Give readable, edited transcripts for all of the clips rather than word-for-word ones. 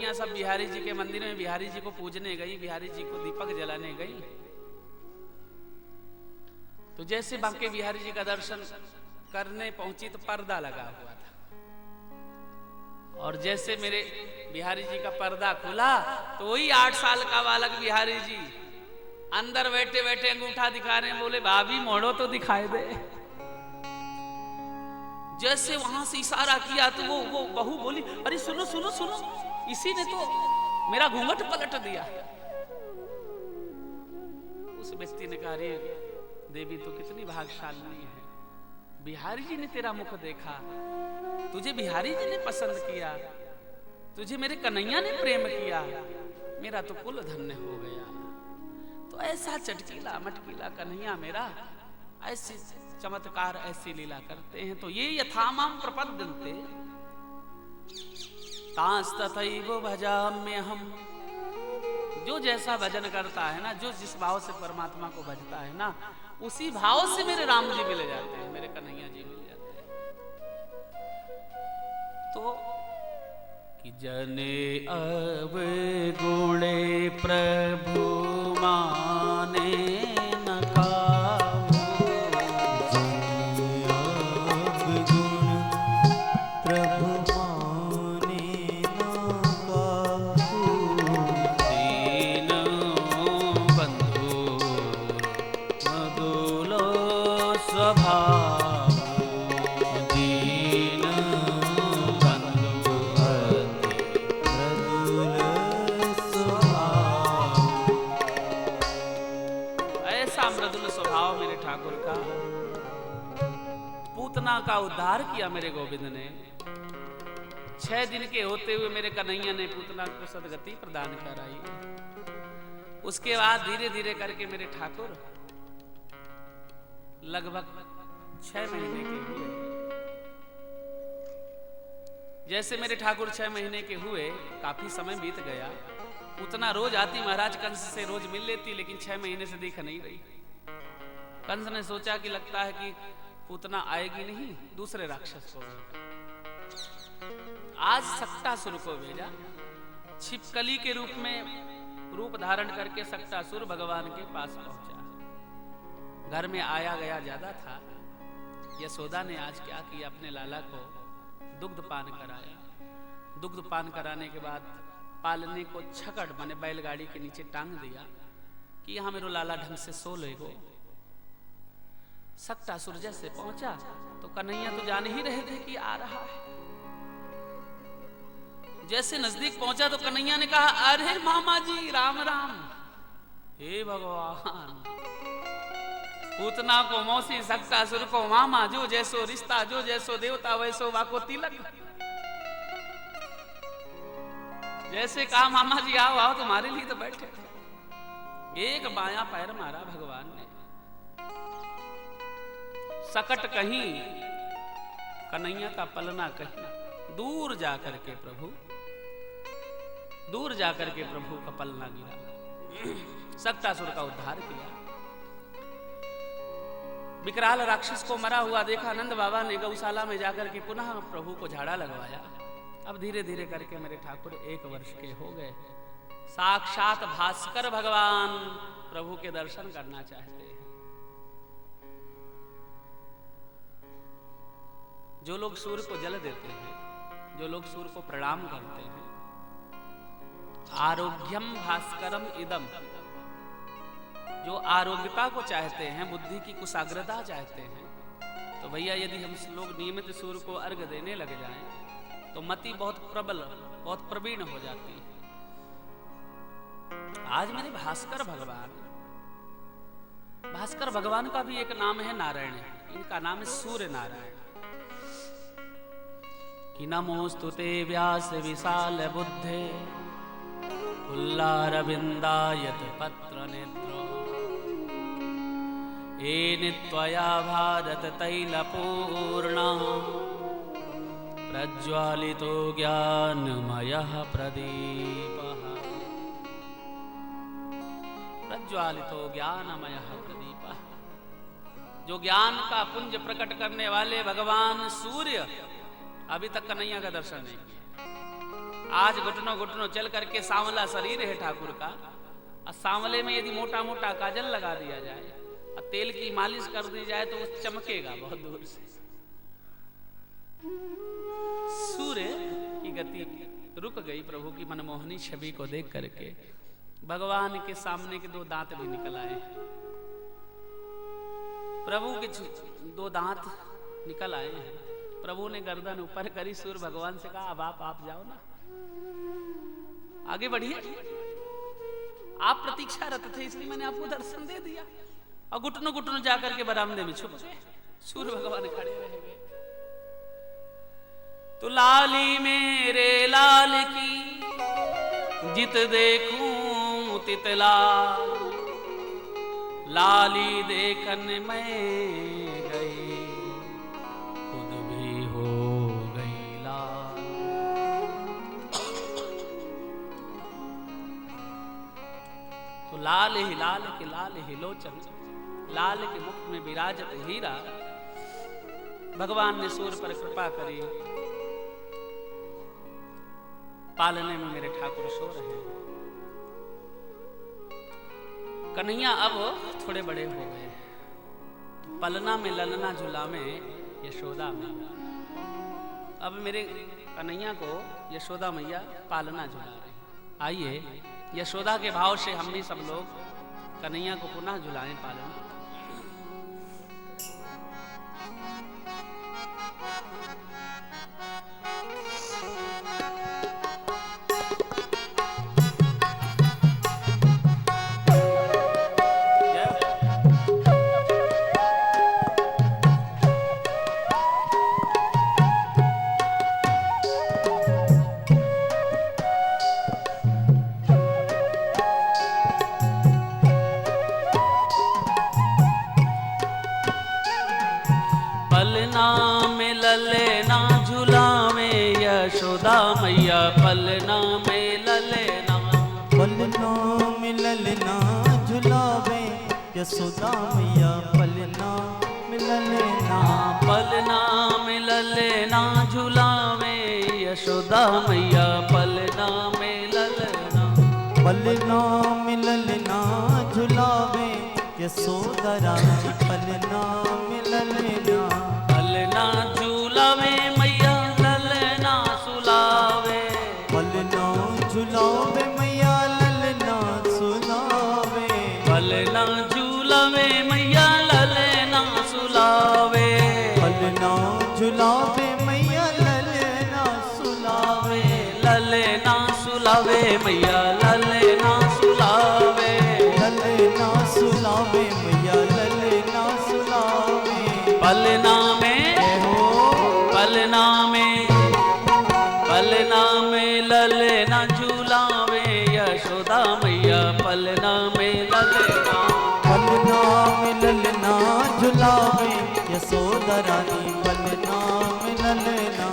लड़कियां सब बिहारी जी के मंदिर में बिहारी जी को पूजने गई, बिहारी जी को दीपक जलाने गई। तो जैसे बांके बिहारी जी का दर्शन करने पहुंची तो पर्दा लगा हुआ था, और जैसे मेरे बिहारी जी का पर्दा खुला तो वही 8 साल का बालक बिहारी जी अंदर बैठे बैठे अंगूठा दिखा रहे हैं, बोले भाभी मोड़ो तो दिखाई दे। जैसे वहां से इशारा किया तो वो बहू बोली, अरे सुनो सुनो सुनो, इसी ने तो मेरा घूंघट पलट दिया। उस व्यक्ति ने कहा, अरे देवी तो कितनी भाग्यशाली है, बिहारी जी ने तेरा मुख देखा, तुझे बिहारी जी ने पसंद किया, तुझे मेरे कन्हैया ने प्रेम किया, मेरा तो कुल धन्य हो गया। तो ऐसा चटकीला मटकीला कन्हैया मेरा ऐसे चमत्कार ऐसी लीला करते हैं। तो ये यथामाम प्रपद्यन्ते तांस्तथैव भजाम्यहम्, जो जैसा भजन करता है ना, जो जिस भाव से परमात्मा को भजता है ना, उसी भाव से मेरे राम जी मिल जाते हैं, मेरे कन्हैया जी मिल जाते हैं। तो कि जने अवगुणे प्रभु माने न काहू, प्रभु माने न काहू, दीन बंधु मधुलो स्वभाव, दीन बंधु मृदुल स्वभाव। ऐसा मृदुल स्वभाव मेरे ठाकुर का। पूतना का उद्धार किया मेरे गोविंद ने। 6 दिन के होते हुए मेरे कन्हैया ने पूतना को सदगति प्रदान कराई। उसके बाद धीरे धीरे करके मेरे ठाकुर लगभग 6 महीने के हुए। जैसे मेरे ठाकुर 6 महीने के हुए, काफी समय बीत गया। पूतना रोज आती महाराज कंस से, रोज मिल लेती, लेकिन 6 महीने से दिख नहीं रही। कंस ने सोचा कि लगता है कि पूतना आएगी नहीं, दूसरे राक्षस को भेजा। आज सक्टासुर को भेजा। छिपकली के रूप में रूप धारण करके सक्टासुर भगवान के पास पहुंचा। घर में आया गया ज्यादा था। यशोदा ने आज क्या किया, अपने लाला को दुग्ध पान कराया। दुग्ध पान कराने के बाद पालने को छकड़ माने बैलगाड़ी के नीचे टांग दिया कि यहाँ मेरो लाला ढंग से सो लेगो। सक्टासुर जैसे पहुंचा तो कन्हैया तो जान ही रहे थे कि आ रहा है। जैसे नजदीक पहुंचा तो कन्हैया ने कहा, अरे मामा जी राम राम। हे भगवान, पूतना को मौसी, सक्टासुर को मामा, जो जैसो रिश्ता, जो जैसो देवता वैसो वाको तिलक। जैसे कहा मामा जी आओ आओ, तुम्हारे लिए तो बैठे थे। एक बायां पैर मारा भगवान ने। सकट कहीं, कन्हैया का पलना कहीं। दूर जाकर के प्रभु, दूर जाकर के प्रभु का पलना गिरा। सक्टासुर का उद्धार किया। विकराल राक्षस को मरा हुआ देखा। नंद बाबा ने गौशाला में जाकर के पुनः प्रभु को झाड़ा लगवाया। अब धीरे धीरे करके मेरे ठाकुर 1 वर्ष के हो गए। साक्षात भास्कर भगवान प्रभु के दर्शन करना चाहते हैं। जो लोग सूर्य को जल देते हैं, जो लोग सूर्य को प्रणाम करते हैं, आरोग्यम भास्करम इदम, जो आरोग्यता को चाहते हैं, बुद्धि की कुशाग्रता चाहते हैं, तो भैया यदि हम लोग नियमित सूर्य को अर्घ देने लग जाएं तो मति बहुत प्रबल, बहुत प्रवीण हो जाती है। आज मेरे भास्कर भगवान, भास्कर भगवान का भी एक नाम है नारायण। इनका नाम है सूर्य नारायण। कि नमोस्तुते व्यास विशाल बुद्धे, उल्लारविंदायत पत्र नेत्रो, येन त्वया भारत तैलपूर्णा, प्रज्वालितो ज्ञानमयः प्रदीपः। प्रज्वालितो ज्ञानमयः प्रदीपः, जो ज्ञान का पुंज प्रकट करने वाले भगवान सूर्य अभी तक कन्हैया का दर्शन नहीं किया। आज घुटनों घुटनों चल करके सांवला शरीर है ठाकुर का, और सांवले में यदि मोटा मोटा काजल लगा दिया जाए और तेल की मालिश कर दी जाए तो वो चमकेगा बहुत दूर से। सूर्य की गति रुक गई प्रभु की मनमोहनी छवि को देख करके। भगवान के सामने के 2 दांत भी निकल आए। प्रभु के 2 दांत निकल आए हैं। प्रभु ने गर्दन ऊपर करी, सूर्य भगवान से कहा अब आप जाओ ना, आगे बढ़िए, आप प्रतीक्षारत थे इसलिए मैंने आपको दर्शन दे दिया। और घुटनों घुटनों जाकर के बरामदे में छुप गए। सूर्य भगवान खड़े रह गए। तो लाली मेरे लाल की जित देखूं तित लाल, लाली देखन मैं गई खुद भी हो गई लाल। तो लाल ही लोचन, लाल के मुख में विराजत हीरा। भगवान ने सूर्य पर कृपा करी, पालने में मेरे ठाकुर सो रहे हैं। कन्हैया अब थोड़े बड़े हो गए। तो पलना में ललना झूला में यशोदा मैया। अब मेरे कन्हैया को यशोदा मैया पालना झूला रही। आइए यशोदा के भाव से हम भी सब लोग कन्हैया को पुनः झुलाएं पालना। मैया पलना में ललना, पलना में ललना झुलावे यशोदा मैया पलना में ललना, पलना में ललना झुलावे यशोदा मैया पलना में ललना, पलना में ललना झुलावे यशोदा रानी पलना में ललना, पलना झूलावे मैया ललना सुलावे, पलना झुलावे मैया ललना सुलावे, पलना झूलावे मैया ललना सुलावे, पलना झुलावे मैया ललना सुलावे, ललना सुलावे मैया ललना सुलावे, ललना सुलावे मैया ललना सुलावे, पलना में पलना में पलना में ललना झूलावे यशोदा मैया पलना में ललना, पलना में ललना झुलावे यशोदा रानी पलना में ललना,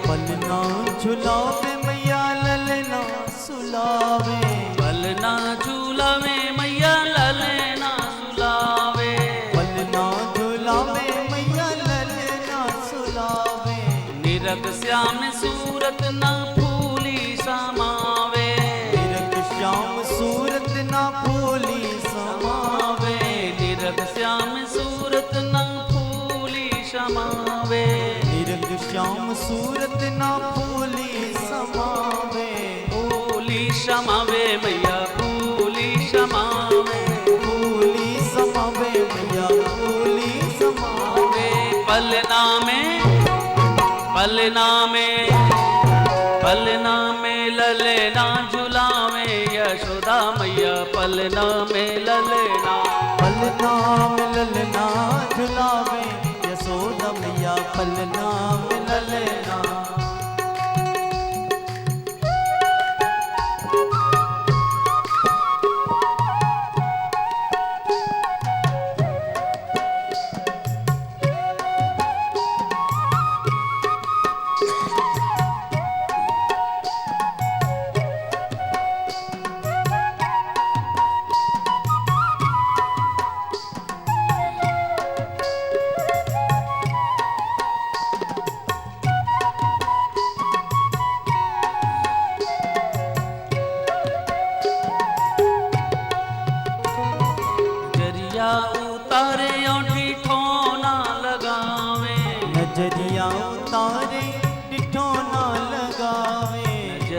पलना झुलावे मैया ललना सुलावे, पलना झूलावे मैया ललना सुलावे, पलना झुलावे मैया ललना सुलावे, निरख श्याम सूरत न फूली समावे, निरख श्याम सूरत ना फूली समावे, निरख श्याम सूरत न फूली समावे, निरख श्याम सूरत ना फूली समावे, फूली समावे मैया फूली समावे, फूली समावे मैया फूली समावे, पलना में पलना में पलना में ललना झुलावे यशोदा मैया पलना में ललना, पलना में ललना झुलावे यशोदा मैया पलना में ललना,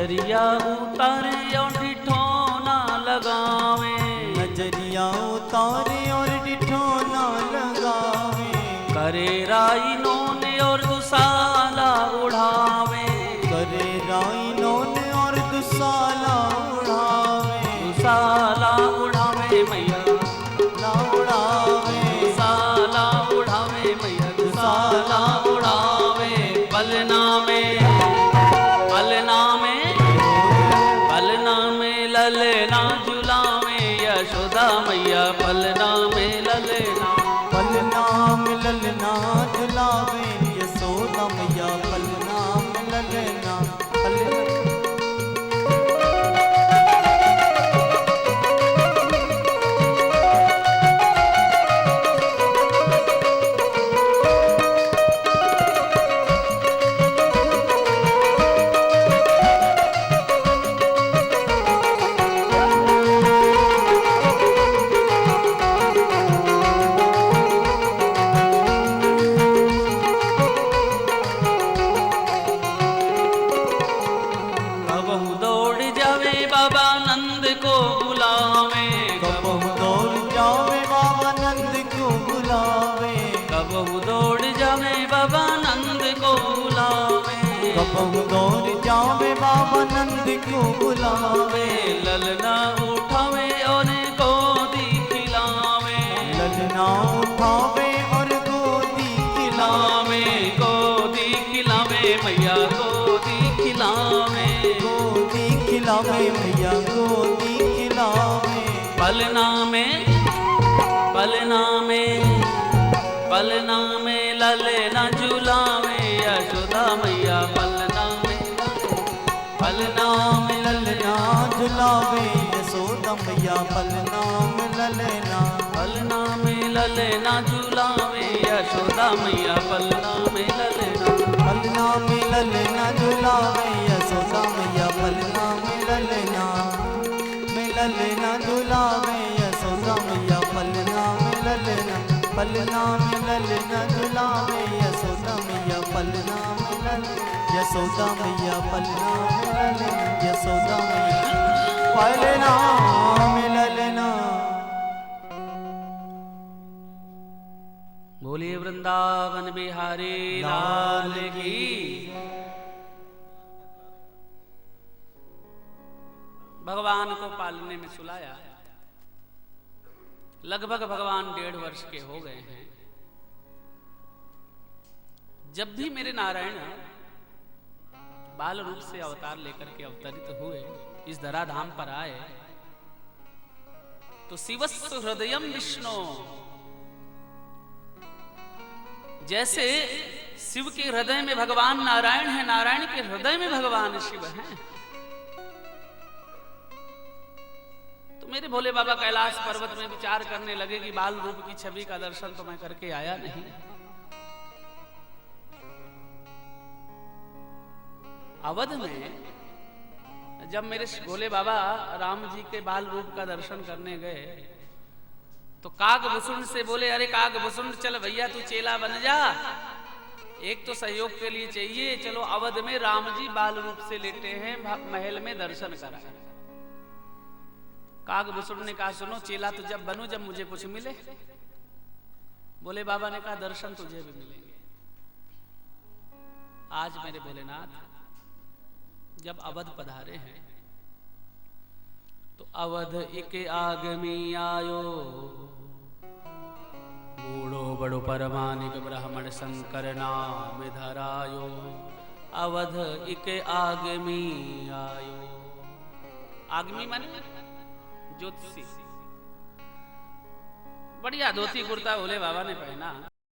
नजरिया उतारे और ठिठौना लगावे, नजरिया उतारे और ठिठौना लगावे, करे राई नोने और दुसाला उड़ावे, करे राइनों ने और दुसाला उड़ावे, दुसाला उड़ावे मैया ला उड़ावे, दुसाला उड़ावे मैया दुसाला उड़ावे। पलना में पलना में पलना में ललना झुलावे यशोदा मैया, पलना में ललना, पलना में ललना झुलावे यशोदा मैया, पलना में ललना पलना। कबहू दौड़ जावे बाबा नंद को बुलावे, कबहू दौड़ जावे बाबा नंद को बुलावे, कबहू दौड़ जावे बाबा नंद को बुलावे, कबहू दौड़ जावे बाबा नंद को बुलावे, ललना उठावे और गोदी खिलावे, ललना उठावे और गोदी खिलावे, गोदी खिलावे मैया गोदी खिलावे, गोदी खिलावे मैया गोदी खिलावे। पलना में पलना में पलना में ललना झुलावे यशोदा मैया, पलना में पलना में ललना झुलावे यशोदा मैया, पलना में ललना, पलना में ललना झुलावे यशोदा मैया, पलना में ललना, पलना में ललना झुलावे यशोदा मैया, पलना में ललना, में ललना झुलावे यशोदा मैया, पलना में ललना, पलना में ललना झुलावे यशोदा मैया, पलना में ललना, यशोदा मैया पलना में ललना, यशोदा मैया पलना में ललना। बोलिए वृंदावन बिहारी लाल की। भगवान को पालने में सुलाया, लगभग भगवान 1.5 वर्ष के हो गए हैं। जब भी मेरे नारायण बाल रूप से अवतार लेकर के अवतरित हुए, इस धराधाम पर आए, तो शिवस्व हृदयम विष्णु, जैसे शिव के हृदय में भगवान नारायण है, नारायण के हृदय में भगवान शिव हैं। तो मेरे भोले बाबा कैलाश पर्वत में विचार करने लगे कि बाल रूप की छवि का दर्शन तो मैं करके आया नहीं, अवध में जब मेरे भोले बाबा राम जी के बाल रूप का दर्शन करने गए, तो कागभूषुंड से बोले, अरे कागभूषुंड चल भैया तू चेला बन जा, एक तो सहयोग के लिए चाहिए, चलो अवध में राम जी बाल रूप से लेटे हैं, महल में दर्शन कराए। कागभूषुंड ने कहा, सुनो चेला तो जब बनूं जब मुझे कुछ मिले। भोले बाबा ने कहा, दर्शन तुझे भी मिलेंगे। आज मेरे भोलेनाथ जब अवध पधारे हैं, तो अवध इके आगमी आयो, बूढ़ो बड़ो परमानिक ब्राह्मण शंकर नाम धरायो, अवध इके आगमी आयो। आगमी माने ज्योतिषी। बढ़िया धोती कुर्ता भोले बाबा ने पहना।